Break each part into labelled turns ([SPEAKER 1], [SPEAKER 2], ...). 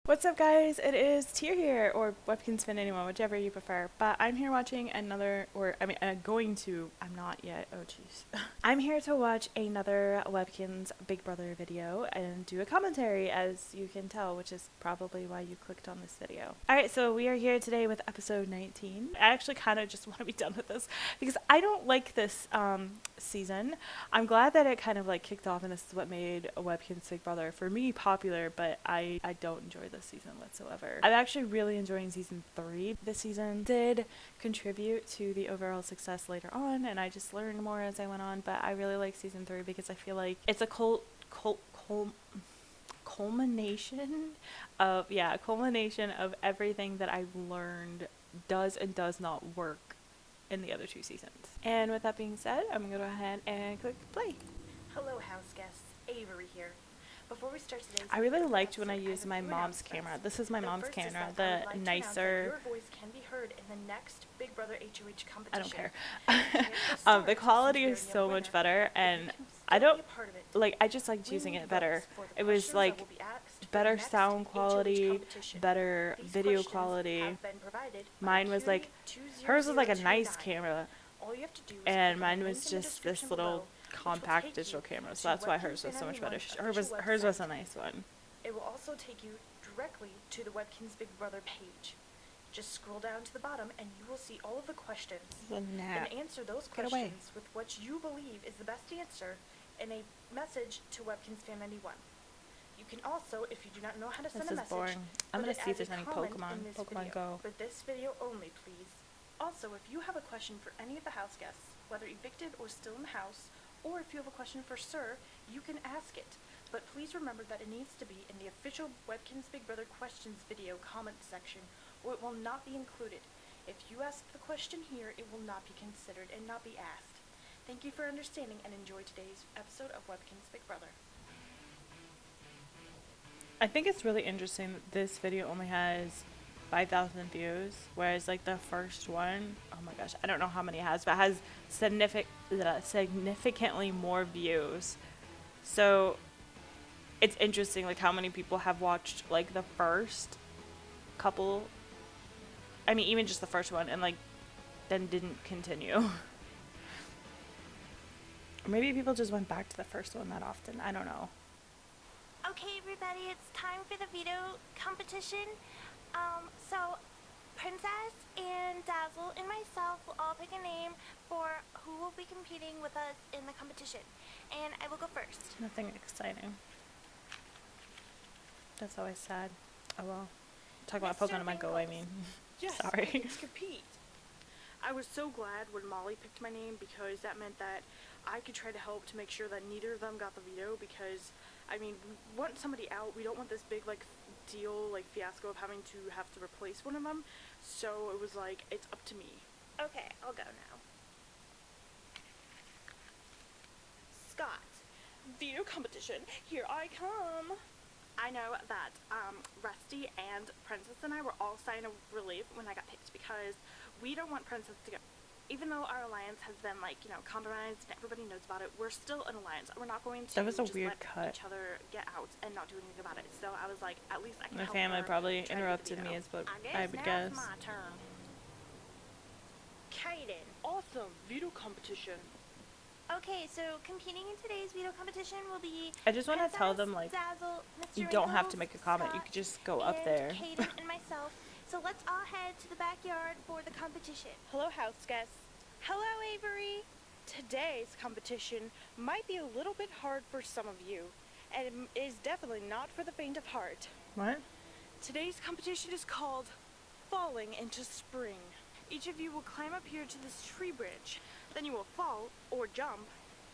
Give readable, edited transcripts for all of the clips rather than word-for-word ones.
[SPEAKER 1] What's up, guys? It is Tier here, or WebkinzFan91, whichever you prefer. But I'm here watching another, I'm not yet, oh jeez. I'm here to watch another Webkinz Big Brother video and do a commentary, as you can tell, which is probably why you clicked on this video. Alright, so we are here today with episode 19. I actually kind of just want to be done with this, because I don't like this season. I'm glad that it kind of like kicked off, and this is what made Webkinz Big Brother, for me, popular, but I don't enjoy this season whatsoever. I'm actually really enjoying season 3. This season did contribute to the overall success later on, and I just learned more as I went on, but I really like season 3 because I feel like it's a culmination of everything that I've learned does and does not work in the other 2 seasons. And with that being said, I'm gonna go ahead and click play.
[SPEAKER 2] Hello, house guests. Avery here. Before we start today's
[SPEAKER 1] I really liked when I used my mom's camera. This is my mom's camera, the nicer.
[SPEAKER 2] Your voice can be heard in the next Big Brother HOH competition.
[SPEAKER 1] I don't care. The quality is so much better, and I just liked using it better. It was like better sound quality, better video quality. Mine was like, hers was like a nice camera, and mine was just this little compact digital camera, so that's why hers was so much better. Hers was a nice one.
[SPEAKER 2] It will also take you directly to the Webkinz Big Brother page. Just scroll down to the bottom and you will see all of the questions. And answer those questions with what you believe is the best answer in a message to WebkinzFan91. You can also, if you do not know how to send a message,
[SPEAKER 1] boring. I'm gonna see if there's any Pokemon Go.
[SPEAKER 2] For this video only, please. Also, if you have a question for any of the house guests, whether evicted or still in the house, or if you have a question for Sir, you can ask it. But please remember that it needs to be in the official Webkinz Big Brother questions video comment section, or it will not be included. If you ask the question here, it will not be considered and not be asked. Thank you for understanding and enjoy today's episode of Webkinz Big Brother.
[SPEAKER 1] I think it's really interesting that this video only has 5,000 views, whereas like the first one, oh my gosh, I don't know how many it has, but it has significantly more views. So it's interesting like how many people have watched like the first couple, I mean even just the first one, and like then didn't continue. Or maybe people just went back to the first one that often, I don't know.
[SPEAKER 3] Okay everybody, it's time for the video competition. So Princess and Dazzle and myself will all pick a name for who will be competing with us in the competition. And I will go first.
[SPEAKER 1] Nothing exciting. That's always sad. Oh well. Talk about Pokemon Go, I mean.
[SPEAKER 2] Yes,
[SPEAKER 1] sorry.
[SPEAKER 2] Let's compete. I was so glad when Molly picked my name, because that meant that I could try to help to make sure that neither of them got the veto, because I mean, we want somebody out. We don't want this big like deal, like fiasco of having to have to replace one of them. So it was like, it's up to me.
[SPEAKER 3] Okay, I'll go now.
[SPEAKER 2] Scott, veto competition, here I come. I know that Rusty and Princess and I were all sighing of relief when I got picked, because we don't want Princess to go. Even though our alliance has been like, you know, compromised and everybody knows about it, we're still an alliance. We're not going to
[SPEAKER 1] that was a
[SPEAKER 2] just
[SPEAKER 1] weird
[SPEAKER 2] let
[SPEAKER 1] cut.
[SPEAKER 2] each other get out and not do anything about it. So I was like, at least I can
[SPEAKER 1] My
[SPEAKER 2] help
[SPEAKER 1] family
[SPEAKER 2] her
[SPEAKER 1] probably
[SPEAKER 2] try to get
[SPEAKER 1] interrupted
[SPEAKER 2] the
[SPEAKER 1] me,
[SPEAKER 2] veto.
[SPEAKER 1] is what
[SPEAKER 3] I
[SPEAKER 1] would
[SPEAKER 3] guess
[SPEAKER 1] guess.
[SPEAKER 3] now it's my turn.
[SPEAKER 2] Kaiden, awesome veto competition.
[SPEAKER 3] Okay, so competing in today's veto competition will be
[SPEAKER 1] I just want to tell
[SPEAKER 3] Princess,
[SPEAKER 1] them like
[SPEAKER 3] Dazzle, Mr.
[SPEAKER 1] you don't have to
[SPEAKER 3] Wrinkles,
[SPEAKER 1] make a comment. You
[SPEAKER 3] Scott,
[SPEAKER 1] could just go up
[SPEAKER 3] and
[SPEAKER 1] there.
[SPEAKER 3] Kaiden and myself. So let's all head to the backyard for the competition.
[SPEAKER 2] Hello, house guests. Hello, Avery. Today's competition might be a little bit hard for some of you, and it is definitely not for the faint of heart.
[SPEAKER 1] What?
[SPEAKER 2] Today's competition is called Falling into Spring. Each of you will climb up here to this tree branch. Then you will fall, or jump,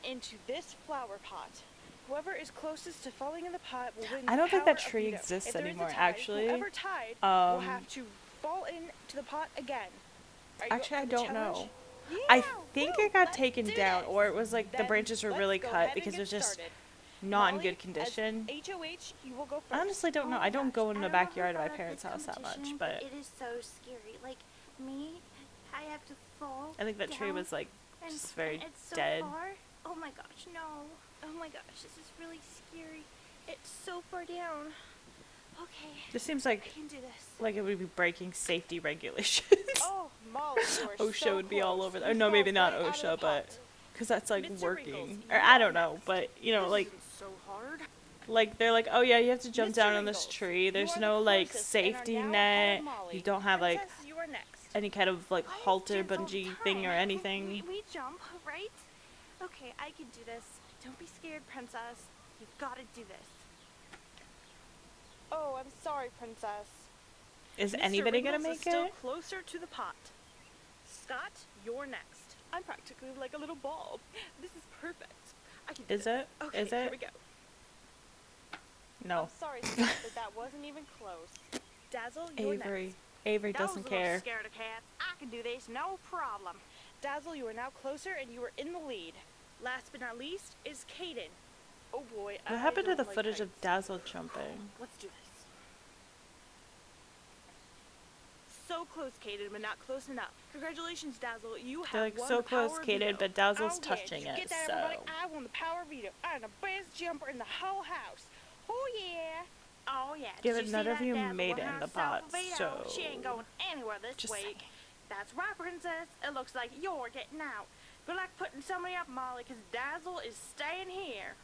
[SPEAKER 2] into this flower pot. Whoever is closest to falling in the pot will win.
[SPEAKER 1] I don't think that
[SPEAKER 2] power of
[SPEAKER 1] tree
[SPEAKER 2] veto.
[SPEAKER 1] exists
[SPEAKER 2] If there is a
[SPEAKER 1] anymore,
[SPEAKER 2] tie,
[SPEAKER 1] actually.
[SPEAKER 2] Whoever tied will have to fall into the pot again. Are you
[SPEAKER 1] Actually,
[SPEAKER 2] up
[SPEAKER 1] I
[SPEAKER 2] for the
[SPEAKER 1] don't
[SPEAKER 2] challenge?
[SPEAKER 1] know.
[SPEAKER 2] Yeah,
[SPEAKER 1] I think
[SPEAKER 2] woo,
[SPEAKER 1] it got
[SPEAKER 2] let's
[SPEAKER 1] taken
[SPEAKER 2] do
[SPEAKER 1] down,
[SPEAKER 2] this.
[SPEAKER 1] or it was like the
[SPEAKER 2] Then
[SPEAKER 1] branches were
[SPEAKER 2] let's
[SPEAKER 1] really
[SPEAKER 2] go
[SPEAKER 1] cut
[SPEAKER 2] ahead and
[SPEAKER 1] because it
[SPEAKER 2] get
[SPEAKER 1] was just
[SPEAKER 2] started.
[SPEAKER 1] not in
[SPEAKER 2] Molly,
[SPEAKER 1] good condition.
[SPEAKER 2] As HOH, you will go first.
[SPEAKER 1] I honestly don't know.
[SPEAKER 3] Oh
[SPEAKER 1] I
[SPEAKER 3] my
[SPEAKER 1] don't
[SPEAKER 3] gosh,
[SPEAKER 1] go in
[SPEAKER 3] I
[SPEAKER 1] the
[SPEAKER 3] don't know who
[SPEAKER 1] backyard of my
[SPEAKER 3] thought
[SPEAKER 1] parents'
[SPEAKER 3] this
[SPEAKER 1] house that much,
[SPEAKER 3] competition,
[SPEAKER 1] but
[SPEAKER 3] it is so scary. Like me, I have to fall.
[SPEAKER 1] I think that tree
[SPEAKER 3] down,
[SPEAKER 1] was like
[SPEAKER 3] and
[SPEAKER 1] just very
[SPEAKER 3] it's so
[SPEAKER 1] dead.
[SPEAKER 3] far. Oh my gosh, no. Oh my gosh, this is really scary. It's so far down. Okay.
[SPEAKER 1] This seems
[SPEAKER 3] I can do this.
[SPEAKER 1] like it would be breaking safety regulations.
[SPEAKER 2] Oh, Molly, you are
[SPEAKER 1] OSHA
[SPEAKER 2] so
[SPEAKER 1] would be all
[SPEAKER 2] close.
[SPEAKER 1] over
[SPEAKER 2] You
[SPEAKER 1] that. No,
[SPEAKER 2] fell
[SPEAKER 1] maybe not
[SPEAKER 2] right out of the
[SPEAKER 1] OSHA, but
[SPEAKER 2] pot.
[SPEAKER 1] because that's like
[SPEAKER 2] Mr.
[SPEAKER 1] working.
[SPEAKER 2] Wrinkles,
[SPEAKER 1] Or
[SPEAKER 2] you
[SPEAKER 1] I
[SPEAKER 2] are
[SPEAKER 1] don't know,
[SPEAKER 2] next.
[SPEAKER 1] but you know,
[SPEAKER 2] This
[SPEAKER 1] like
[SPEAKER 2] isn't so hard.
[SPEAKER 1] like they're like, oh yeah, you have to jump
[SPEAKER 2] Mr.
[SPEAKER 1] down on this
[SPEAKER 2] Wrinkles,
[SPEAKER 1] tree.
[SPEAKER 2] you
[SPEAKER 1] There's
[SPEAKER 2] are
[SPEAKER 1] no
[SPEAKER 2] the
[SPEAKER 1] like
[SPEAKER 2] closest and are
[SPEAKER 1] safety
[SPEAKER 2] now ahead
[SPEAKER 1] net.
[SPEAKER 2] of Molly.
[SPEAKER 1] You don't have like
[SPEAKER 2] Princess, you are next.
[SPEAKER 1] any kind of like
[SPEAKER 3] I
[SPEAKER 1] halter
[SPEAKER 3] dance all the
[SPEAKER 1] bungee thing or
[SPEAKER 3] time.
[SPEAKER 1] anything.
[SPEAKER 3] We jump, right? Okay, I can do this. Don't be scared, princess. You've got to do this.
[SPEAKER 2] Oh, I'm sorry, Princess.
[SPEAKER 1] Is
[SPEAKER 2] Mr.
[SPEAKER 1] anybody gonna
[SPEAKER 2] Wrinkles
[SPEAKER 1] make
[SPEAKER 2] is still
[SPEAKER 1] it?
[SPEAKER 2] closer to the pot. Scott, you're next. I'm practically like a little ball. This is perfect. I can do
[SPEAKER 1] Is
[SPEAKER 2] this.
[SPEAKER 1] it?
[SPEAKER 2] Okay,
[SPEAKER 1] Is
[SPEAKER 2] here
[SPEAKER 1] it?
[SPEAKER 2] we go.
[SPEAKER 1] No.
[SPEAKER 2] I'm sorry, Scott, but that wasn't even close. Dazzle, you're next.
[SPEAKER 1] Avery
[SPEAKER 3] That was
[SPEAKER 1] doesn't
[SPEAKER 3] a little
[SPEAKER 1] care.
[SPEAKER 3] scared of cats. I can do this, no problem.
[SPEAKER 2] Dazzle, you are now closer and you are in the lead. Last but not least is Kaiden. Oh boy,
[SPEAKER 1] What happened to the footage of Dazzle jumping?
[SPEAKER 2] Let's do this. So close, Kaiden, but not close enough. Congratulations, Dazzle. You have
[SPEAKER 1] They're like
[SPEAKER 2] won
[SPEAKER 1] so
[SPEAKER 2] the
[SPEAKER 1] close,
[SPEAKER 2] power
[SPEAKER 1] Kaiden,
[SPEAKER 2] veto.
[SPEAKER 1] but Dazzle's
[SPEAKER 2] Oh, yeah,
[SPEAKER 1] touching
[SPEAKER 2] did you
[SPEAKER 1] it,
[SPEAKER 2] get that,
[SPEAKER 1] so.
[SPEAKER 2] everybody? I won the power veto. I'm the best jumper in the whole house. Oh yeah.
[SPEAKER 3] Oh yeah.
[SPEAKER 1] Yeah,
[SPEAKER 3] Did
[SPEAKER 1] but
[SPEAKER 3] you
[SPEAKER 1] none
[SPEAKER 3] see
[SPEAKER 1] of
[SPEAKER 3] that
[SPEAKER 1] you
[SPEAKER 3] Dazzle
[SPEAKER 1] made it in
[SPEAKER 3] behind
[SPEAKER 1] the
[SPEAKER 3] South
[SPEAKER 1] pot,
[SPEAKER 3] Veto?
[SPEAKER 1] so.
[SPEAKER 3] She ain't going anywhere this
[SPEAKER 1] Just
[SPEAKER 3] week.
[SPEAKER 1] saying.
[SPEAKER 3] That's right, princess. It looks like you're getting out. Good luck putting somebody up, Molly, because Dazzle is staying here.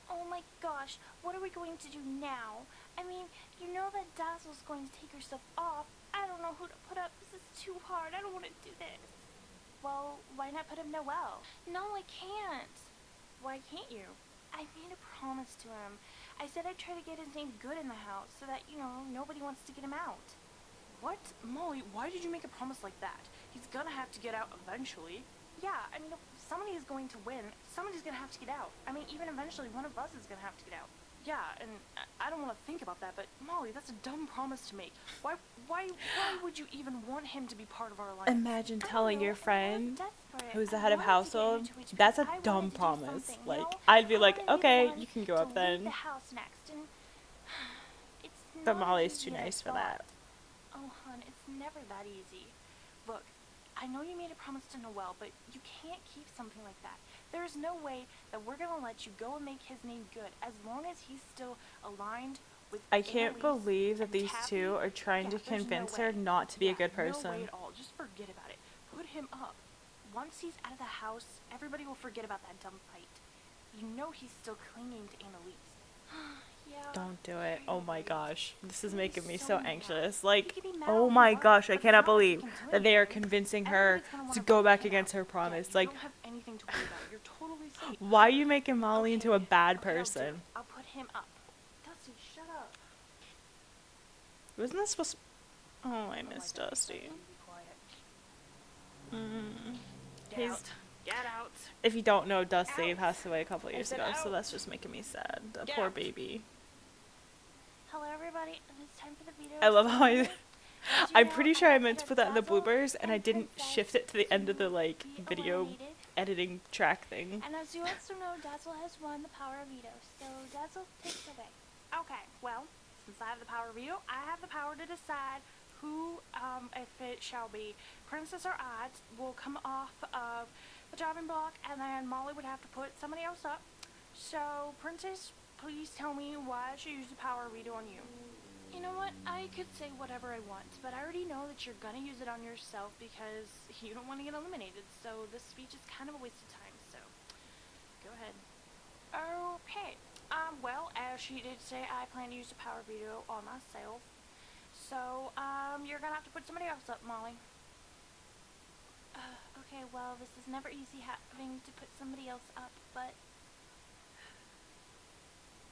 [SPEAKER 3] Oh my gosh, what are we going to do now? I mean, you know that Dazzle's going to take her stuff off. I don't know who to put up. This is too hard. I don't want to do this. Well, why not put up Noel? No, I can't. Why can't you? I made a promise to him. I said I'd try to get his name good in the house so that, you know, nobody wants to get him out.
[SPEAKER 2] What? Molly, why did you make a promise like that? He's gonna have to get out eventually.
[SPEAKER 3] Yeah, I mean, if somebody is going to win, somebody's going to have to get out. I mean, even eventually, one of us is going to have to get out.
[SPEAKER 2] Yeah, and I don't want to think about that, but Molly, that's a dumb promise to make. Why would you even want him to be part of our alliance?
[SPEAKER 1] Imagine telling your friend who's the
[SPEAKER 3] I
[SPEAKER 1] head of
[SPEAKER 3] wanted to get
[SPEAKER 1] household,
[SPEAKER 3] into it
[SPEAKER 1] that's a
[SPEAKER 3] because I
[SPEAKER 1] dumb
[SPEAKER 3] wanted to do
[SPEAKER 1] promise.
[SPEAKER 3] something, you
[SPEAKER 1] Like,
[SPEAKER 3] know?
[SPEAKER 1] I'd be
[SPEAKER 3] I
[SPEAKER 1] like,
[SPEAKER 3] wanted to be the
[SPEAKER 1] okay,
[SPEAKER 3] one
[SPEAKER 1] you can go
[SPEAKER 3] to
[SPEAKER 1] up
[SPEAKER 3] leave
[SPEAKER 1] then.
[SPEAKER 3] the house next, and it's
[SPEAKER 1] But
[SPEAKER 3] not
[SPEAKER 1] Molly's
[SPEAKER 3] as
[SPEAKER 1] too
[SPEAKER 3] easy as I
[SPEAKER 1] nice for
[SPEAKER 3] thought.
[SPEAKER 1] that.
[SPEAKER 3] Oh, hon, it's never that easy. Look, I know you made a promise to Noel, but you can't keep something like that. There is no way that we're gonna let you go and make his name good as long as he's still aligned with
[SPEAKER 1] I can't
[SPEAKER 3] Annalise
[SPEAKER 1] believe that
[SPEAKER 3] and
[SPEAKER 1] these
[SPEAKER 3] Taffy.
[SPEAKER 1] two are trying
[SPEAKER 3] Yeah,
[SPEAKER 1] to
[SPEAKER 3] there's
[SPEAKER 1] convince
[SPEAKER 3] no
[SPEAKER 1] her
[SPEAKER 3] way.
[SPEAKER 1] not to be a good
[SPEAKER 2] No way
[SPEAKER 1] person.
[SPEAKER 2] at all. Just forget about it. Put him up.
[SPEAKER 3] Once he's out of the house, everybody will forget about that dumb fight. You know he's still clinging to Annalise. Yeah.
[SPEAKER 1] Don't do it. Oh my gosh. This is making me
[SPEAKER 3] so
[SPEAKER 1] so
[SPEAKER 3] mad.
[SPEAKER 1] anxious.
[SPEAKER 3] You
[SPEAKER 1] Like,
[SPEAKER 3] can be mad
[SPEAKER 1] oh
[SPEAKER 3] all
[SPEAKER 1] my
[SPEAKER 3] you want,
[SPEAKER 1] gosh, I
[SPEAKER 3] but it's
[SPEAKER 1] cannot
[SPEAKER 3] not like you
[SPEAKER 1] believe
[SPEAKER 3] can do
[SPEAKER 1] that they are
[SPEAKER 3] anything.
[SPEAKER 1] convincing her
[SPEAKER 3] Everybody's gonna
[SPEAKER 1] to
[SPEAKER 3] wanna
[SPEAKER 1] go
[SPEAKER 3] vote
[SPEAKER 1] back
[SPEAKER 3] him
[SPEAKER 1] against
[SPEAKER 3] out.
[SPEAKER 1] her promise.
[SPEAKER 2] You
[SPEAKER 1] Like,
[SPEAKER 2] don't have anything to worry about. You're totally safe.
[SPEAKER 1] why are you making Molly into a bad
[SPEAKER 3] Okay, I'll do it.
[SPEAKER 1] person?
[SPEAKER 3] I'll put him up. Dusty, shut up.
[SPEAKER 1] Wasn't this supposed to... Oh, I miss
[SPEAKER 2] God,
[SPEAKER 1] Dusty.
[SPEAKER 2] be quiet. Get
[SPEAKER 1] He's...
[SPEAKER 2] out. Get out.
[SPEAKER 1] If you don't know, Dusty
[SPEAKER 2] Out.
[SPEAKER 1] passed away a couple years
[SPEAKER 2] said
[SPEAKER 1] ago, so
[SPEAKER 2] out.
[SPEAKER 1] that's just making me sad. The
[SPEAKER 2] Get
[SPEAKER 1] poor
[SPEAKER 2] out.
[SPEAKER 1] baby.
[SPEAKER 3] Hello, everybody. It's time for the video.
[SPEAKER 1] I love how I...
[SPEAKER 3] As you
[SPEAKER 1] I'm
[SPEAKER 3] know,
[SPEAKER 1] pretty sure I
[SPEAKER 3] have
[SPEAKER 1] meant to
[SPEAKER 3] put
[SPEAKER 1] put that in the
[SPEAKER 3] Dazzle
[SPEAKER 1] bloopers, and I didn't
[SPEAKER 3] Princess
[SPEAKER 1] shift it to the end of the, like,
[SPEAKER 3] be
[SPEAKER 1] video
[SPEAKER 3] eliminated.
[SPEAKER 1] editing track thing.
[SPEAKER 3] And as you also know, Dazzle has won the power veto, so Dazzle takes it away. Okay, well, since I have the power veto, I have the power to decide who, if it shall be Princess or I, will come off of the chopping block, and then Molly would have to put somebody else up. So, Princess, please tell me why I should use the power veto on you. You know what? I could say whatever I want, but I already know that you're gonna use it on yourself because you don't want to get eliminated, so this speech is kind of a waste of time, so go ahead. Okay. Well, as she did say, I plan to use the power veto on myself. So, you're gonna have to put somebody else up, Molly. Okay, well, this is never easy having to put somebody else up, but...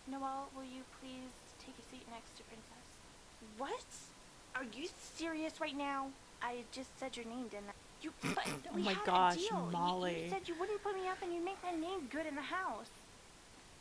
[SPEAKER 3] Noel, will you please take a seat next to Princess? What? Are you serious right now? I just said your name, didn't I? You, but
[SPEAKER 1] Oh
[SPEAKER 3] we
[SPEAKER 1] my
[SPEAKER 3] had
[SPEAKER 1] gosh,
[SPEAKER 3] a deal.
[SPEAKER 1] Molly.
[SPEAKER 3] You said you wouldn't put me up and you'd make my name good in the house.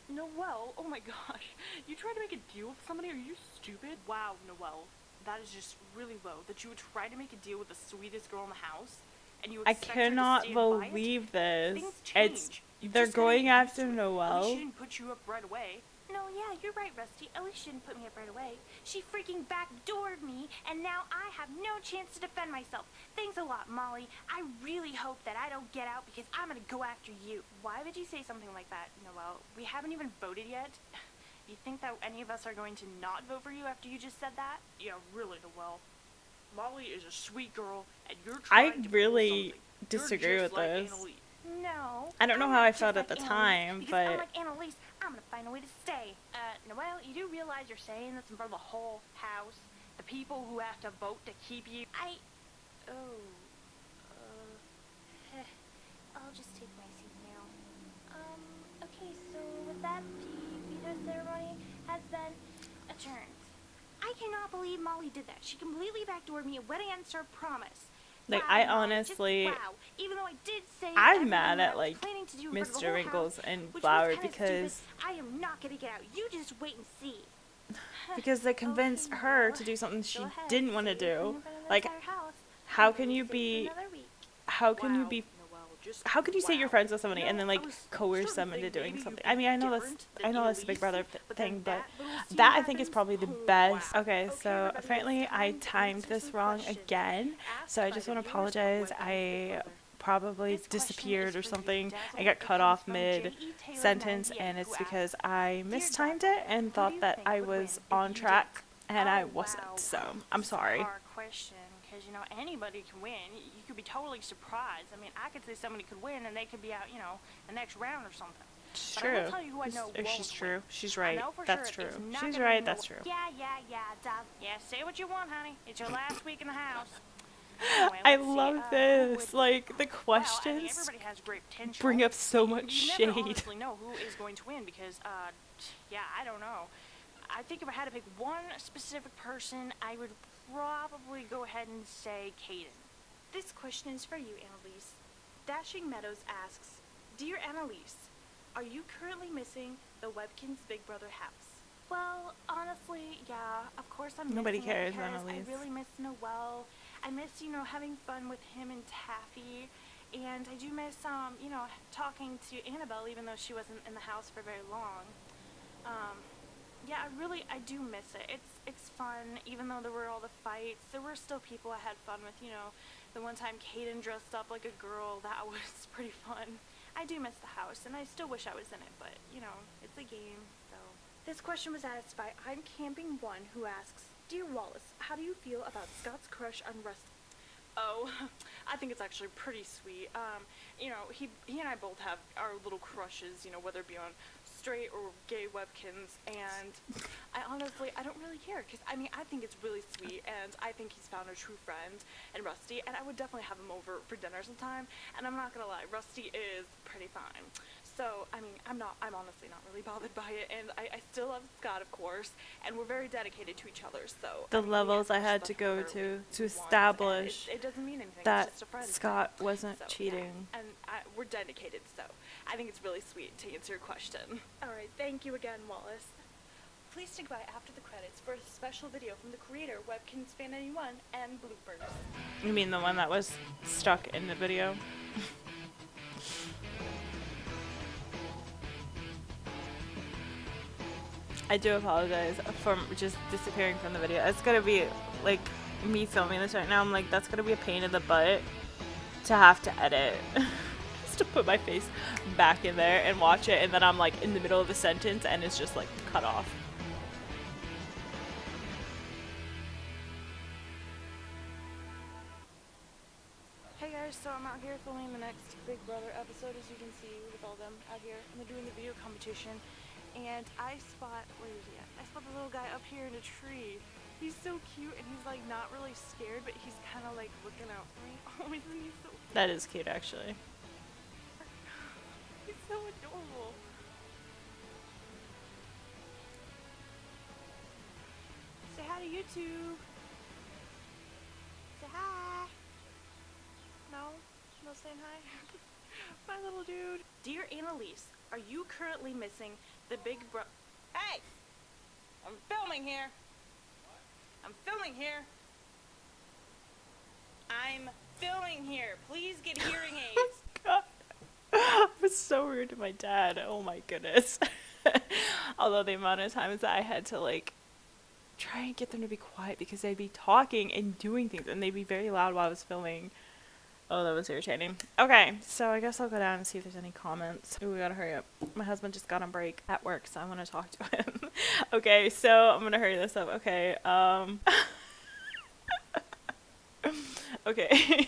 [SPEAKER 2] Noel, oh my gosh. You tried to make a deal with somebody? Are you stupid? Wow, Noel. That is just really low. That you would try to make a deal with the sweetest girl in the house, and you
[SPEAKER 1] I
[SPEAKER 2] expect her to
[SPEAKER 1] cannot
[SPEAKER 2] stand by it?
[SPEAKER 1] believe this.
[SPEAKER 2] Things
[SPEAKER 1] It's...
[SPEAKER 2] change. You
[SPEAKER 1] They're
[SPEAKER 2] just gotta
[SPEAKER 1] going
[SPEAKER 2] get used
[SPEAKER 1] after
[SPEAKER 2] to it. At least
[SPEAKER 1] Noel.
[SPEAKER 2] she didn't put you up right away.
[SPEAKER 3] No, yeah, you're right, Rusty. At least she didn't put me up right away. She freaking backdoored me, and now I have no chance to defend myself. Thanks a lot, Molly. I really hope that I don't get out because I'm gonna go after you. Why would you say something like that, Noel? We haven't even voted yet.
[SPEAKER 2] You think that any of us are going to not vote for you after you just said that? Yeah, really, Noel. Molly is a sweet girl, and you're trying to
[SPEAKER 1] really
[SPEAKER 2] something.
[SPEAKER 1] disagree
[SPEAKER 2] You're
[SPEAKER 1] with
[SPEAKER 2] just like
[SPEAKER 1] this.
[SPEAKER 2] Annalise.
[SPEAKER 3] No.
[SPEAKER 1] I don't know
[SPEAKER 3] I'm
[SPEAKER 1] how
[SPEAKER 3] not
[SPEAKER 1] I
[SPEAKER 3] just
[SPEAKER 1] felt
[SPEAKER 3] like
[SPEAKER 1] at the
[SPEAKER 3] Annalise,
[SPEAKER 1] time,
[SPEAKER 3] because
[SPEAKER 1] but
[SPEAKER 3] unlike Annalise, I'm gonna find a way to stay.
[SPEAKER 2] Noel, you do realize you're saying this in front of the whole house? The people who have to vote to keep you?
[SPEAKER 3] Oh, I'll just take my seat now. Okay, so with that, the veto ceremony has been adjourned. I cannot believe Molly did that. She completely backdoored me and went against her promise.
[SPEAKER 1] like,
[SPEAKER 3] Wow,
[SPEAKER 1] I
[SPEAKER 3] Molly,
[SPEAKER 1] honestly,
[SPEAKER 3] just wow. Even though I did say
[SPEAKER 1] I'm
[SPEAKER 3] everything
[SPEAKER 1] mad
[SPEAKER 3] that
[SPEAKER 1] at,
[SPEAKER 3] I was
[SPEAKER 1] like,
[SPEAKER 3] planning to do in front of the
[SPEAKER 1] Mr.
[SPEAKER 3] whole
[SPEAKER 1] Wrinkles
[SPEAKER 3] house,
[SPEAKER 1] and
[SPEAKER 3] which was
[SPEAKER 1] Flower
[SPEAKER 3] kinda
[SPEAKER 1] because
[SPEAKER 3] stupid. I am not gonna get out. You just wait and see.
[SPEAKER 1] they convinced
[SPEAKER 3] Okay,
[SPEAKER 1] her
[SPEAKER 3] Noel.
[SPEAKER 1] to do something she
[SPEAKER 3] Go ahead,
[SPEAKER 1] didn't want to
[SPEAKER 3] say your thing
[SPEAKER 1] do.
[SPEAKER 3] in front of the
[SPEAKER 1] Like,
[SPEAKER 3] entire house.
[SPEAKER 1] how
[SPEAKER 3] I'm
[SPEAKER 1] can
[SPEAKER 3] gonna
[SPEAKER 1] you
[SPEAKER 3] stay for
[SPEAKER 1] be
[SPEAKER 3] another week.
[SPEAKER 1] how can you
[SPEAKER 2] Wow,
[SPEAKER 1] be
[SPEAKER 2] Noel, just
[SPEAKER 1] how can you say you're
[SPEAKER 2] wow.
[SPEAKER 1] friends with somebody
[SPEAKER 2] You
[SPEAKER 1] and
[SPEAKER 2] know,
[SPEAKER 1] then,
[SPEAKER 2] I
[SPEAKER 1] like,
[SPEAKER 2] was
[SPEAKER 1] coerce
[SPEAKER 2] starting
[SPEAKER 1] them
[SPEAKER 2] to
[SPEAKER 1] into
[SPEAKER 2] think
[SPEAKER 1] doing
[SPEAKER 2] maybe
[SPEAKER 1] something?
[SPEAKER 2] you'd
[SPEAKER 1] I mean, I
[SPEAKER 2] be
[SPEAKER 1] know that's
[SPEAKER 2] different than
[SPEAKER 1] a Big
[SPEAKER 2] Annalise,
[SPEAKER 1] Brother
[SPEAKER 2] but then
[SPEAKER 1] thing, but
[SPEAKER 2] that little scene
[SPEAKER 1] that I think is
[SPEAKER 2] happens.
[SPEAKER 1] probably the
[SPEAKER 2] Oh,
[SPEAKER 1] best.
[SPEAKER 2] wow.
[SPEAKER 1] Okay,
[SPEAKER 2] Okay,
[SPEAKER 1] so
[SPEAKER 2] everybody,
[SPEAKER 1] apparently
[SPEAKER 2] it's
[SPEAKER 1] I
[SPEAKER 2] time to
[SPEAKER 1] timed
[SPEAKER 2] answer
[SPEAKER 1] this
[SPEAKER 2] some
[SPEAKER 1] wrong
[SPEAKER 2] questions
[SPEAKER 1] again,
[SPEAKER 2] asked
[SPEAKER 1] so I
[SPEAKER 2] by
[SPEAKER 1] just
[SPEAKER 2] the
[SPEAKER 1] want to
[SPEAKER 2] viewers on
[SPEAKER 1] apologize.
[SPEAKER 2] Webkinz Big
[SPEAKER 1] I
[SPEAKER 2] Brother.
[SPEAKER 1] probably
[SPEAKER 2] This question
[SPEAKER 1] disappeared
[SPEAKER 2] is
[SPEAKER 1] or
[SPEAKER 2] for you,
[SPEAKER 1] something.
[SPEAKER 2] Dazzle.
[SPEAKER 1] I got
[SPEAKER 2] It
[SPEAKER 1] cut
[SPEAKER 2] comes
[SPEAKER 1] off
[SPEAKER 2] from
[SPEAKER 1] mid
[SPEAKER 2] J.E. Taylor
[SPEAKER 1] sentence,
[SPEAKER 2] 98,
[SPEAKER 1] and
[SPEAKER 2] who
[SPEAKER 1] it's because
[SPEAKER 2] asks,
[SPEAKER 1] I
[SPEAKER 2] "Dear
[SPEAKER 1] mistimed
[SPEAKER 2] Dazzle,
[SPEAKER 1] it and
[SPEAKER 2] who do
[SPEAKER 1] thought
[SPEAKER 2] you
[SPEAKER 1] that
[SPEAKER 2] think
[SPEAKER 1] I
[SPEAKER 2] would win
[SPEAKER 1] was
[SPEAKER 2] if
[SPEAKER 1] on
[SPEAKER 2] you
[SPEAKER 1] track,
[SPEAKER 2] didn't?"
[SPEAKER 1] and I
[SPEAKER 2] Oh,
[SPEAKER 1] wasn't,
[SPEAKER 2] wow.
[SPEAKER 1] so I'm
[SPEAKER 2] This is a
[SPEAKER 1] sorry.
[SPEAKER 2] hard question, because, you know, anybody can win. You could be totally surprised. I mean, I could say somebody could win, and they could be out, you know, the next round or something.
[SPEAKER 1] It's
[SPEAKER 2] But I
[SPEAKER 1] true.
[SPEAKER 2] will tell you who I know
[SPEAKER 1] She's
[SPEAKER 2] won't
[SPEAKER 1] true.
[SPEAKER 2] win.
[SPEAKER 1] She's
[SPEAKER 2] I
[SPEAKER 1] right.
[SPEAKER 2] know for
[SPEAKER 1] That's
[SPEAKER 2] sure it's
[SPEAKER 1] true.
[SPEAKER 2] not
[SPEAKER 1] She's
[SPEAKER 2] gonna
[SPEAKER 1] right.
[SPEAKER 2] be
[SPEAKER 1] That's
[SPEAKER 2] Noel.
[SPEAKER 1] true.
[SPEAKER 3] Dazzle.
[SPEAKER 2] Yeah, say what you want, honey. It's your last week in the house. Anyway,
[SPEAKER 1] I
[SPEAKER 2] let's see,
[SPEAKER 1] love
[SPEAKER 2] who
[SPEAKER 1] this.
[SPEAKER 2] would-
[SPEAKER 1] Like, the
[SPEAKER 2] Well, I mean,
[SPEAKER 1] questions
[SPEAKER 2] everybody has great potential.
[SPEAKER 1] bring up so much
[SPEAKER 2] You
[SPEAKER 1] shade.
[SPEAKER 2] never honestly know who is going to win because, yeah, I don't know. I think if I had to pick one specific person, I would probably go ahead and say Kaiden. This question is for you, Annalise. Dashing Meadows asks, "Dear Annalise, are you currently missing the Webkinz Big Brother house?" Well, honestly, yeah, of course I'm
[SPEAKER 1] Nobody
[SPEAKER 2] missing
[SPEAKER 1] cares,
[SPEAKER 2] it because
[SPEAKER 1] Annalise.
[SPEAKER 2] I really miss Noel. I miss, you know, having fun with him and Taffy. And I do miss, you know, talking to Annabelle, even though she wasn't in the house for very long. Yeah, I do miss it. It's fun, even though there were all the fights. There were still people I had fun with, you know. The one time Kaiden dressed up like a girl, that was pretty fun. I do miss the house, and I still wish I was in it, but, you know, it's a game, so. This question was asked by I'm Camping One, who asks, "Dear Wallace, how do you feel about Scott's crush on Rusty?" Oh, I think it's actually pretty sweet. You know, he and I both have our little crushes, you know, whether it be on straight or gay Webkinz, and I don't really care, because, I mean, I think it's really sweet, and I think he's found a true friend in Rusty, and I would definitely have him over for dinner sometime, and I'm not gonna lie, Rusty is pretty fine. So, I mean, I'm honestly not really bothered by it, and I still love Scott, of course, and we're very dedicated to each other, so.
[SPEAKER 1] The
[SPEAKER 2] I mean, we
[SPEAKER 1] levels
[SPEAKER 2] have
[SPEAKER 1] I had
[SPEAKER 2] stuff
[SPEAKER 1] to go
[SPEAKER 2] together
[SPEAKER 1] to
[SPEAKER 2] we want, and
[SPEAKER 1] establish
[SPEAKER 2] it doesn't mean anything,
[SPEAKER 1] that
[SPEAKER 2] it's just a friend
[SPEAKER 1] Scott
[SPEAKER 2] thing.
[SPEAKER 1] wasn't
[SPEAKER 2] So,
[SPEAKER 1] cheating.
[SPEAKER 2] yeah, and we're dedicated, so I think it's really sweet to answer your question. Alright, thank you again, Wallace. Please stick by after the credits for a special video from the creator, WebkinzFan91's, and bloopers.
[SPEAKER 1] You mean the one that was stuck in the video? I do apologize for just disappearing from the video. It's gonna be like me filming this right now. I'm like, that's gonna be a pain in the butt to have to edit. Just to put my face back in there and watch it, and then I'm like in the middle of a sentence and it's just like cut off.
[SPEAKER 2] Hey guys, so I'm out here filming the next Big Brother episode, as you can see, with all them out here, and they're doing the video competition, and I spot, where is he at? I spot the little guy up here in a tree. He's so cute, and he's like not really scared, but he's kind of like looking out for me. Oh, isn't he so cute?
[SPEAKER 1] That is cute, actually.
[SPEAKER 2] He's so adorable. Say hi to YouTube. Say hi. No? No saying hi? My little dude. Dear Annalise, are you currently missing the Big Brother? Hey! I'm filming here. I'm filming here. I'm filming here. Please get hearing aids.
[SPEAKER 1] God. I was so rude to my dad. Oh my goodness. Although the amount of times that I had to like try and get them to be quiet because they'd be talking and doing things and they'd be very loud while I was filming. Oh, that was irritating. Okay, so I guess I'll go down and see if there's any comments. Ooh, we gotta hurry up. My husband just got on break at work, so I want to talk to him. Okay, so I'm gonna hurry this up. Okay, okay.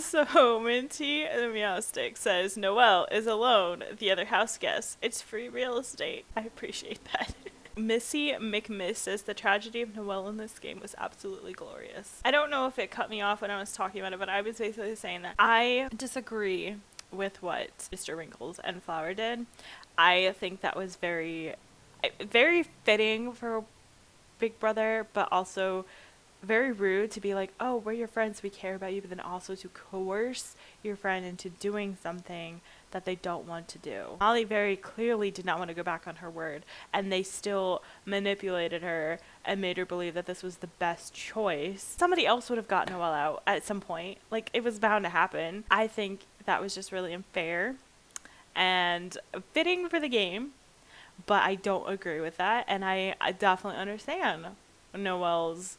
[SPEAKER 1] So Minty the Meow Stick says Noel is alone. The other house guests. It's free real estate. I appreciate that. Missy McMiss says the tragedy of Noel in this game was absolutely glorious. I don't know if it cut me off when I was talking about it, but I was basically saying that I disagree with what Mr. Wrinkles and Flower did. I think that was very fitting for Big Brother, but also very rude to be like, oh, we're your friends, we care about you, but then also to coerce your friend into doing something that they don't want to do. Molly very clearly did not want to go back on her word, and they still manipulated her and made her believe that this was the best choice. Somebody else would have got Noel out at some point. Like, it was bound to happen. I think that was just really unfair and fitting for the game, but I don't agree with that, and I definitely understand Noel's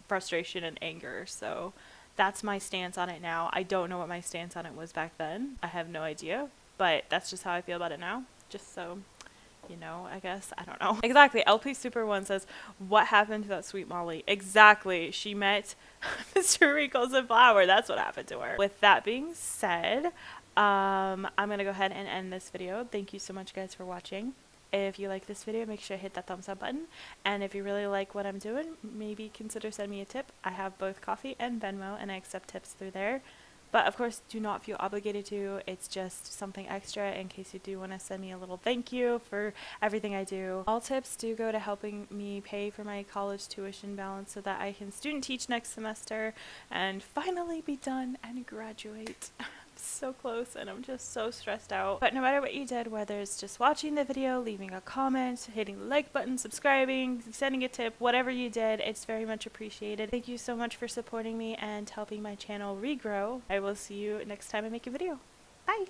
[SPEAKER 1] frustration and anger. So that's my stance on it now. I don't know what my stance on it was back then. I have no idea, but that's just how I feel about it now. Just so you know, I guess. I don't know. Exactly. LP Super 1 says, what happened to that sweet Molly? Exactly. She met Mr. Wrinkles and Flower. That's what happened to her. With that being said, I'm going to go ahead and end this video. Thank you so much, guys, for watching. If you like this video, make sure to hit that thumbs up button. And if you really like what I'm doing, maybe consider sending me a tip. I have both Coffee and Venmo, and I accept tips through there. But of course, do not feel obligated to. It's just something extra in case you do want to send me a little thank you for everything I do. All tips do go to helping me pay for my college tuition balance so that I can student teach next semester and finally be done and graduate. So close, and I'm just so stressed out. But no matter what you did, whether it's just watching the video, leaving a comment, hitting the like button, subscribing, sending a tip, whatever you did, it's very much appreciated. Thank you so much for supporting me and helping my channel regrow. I will see you next time I make a video. Bye!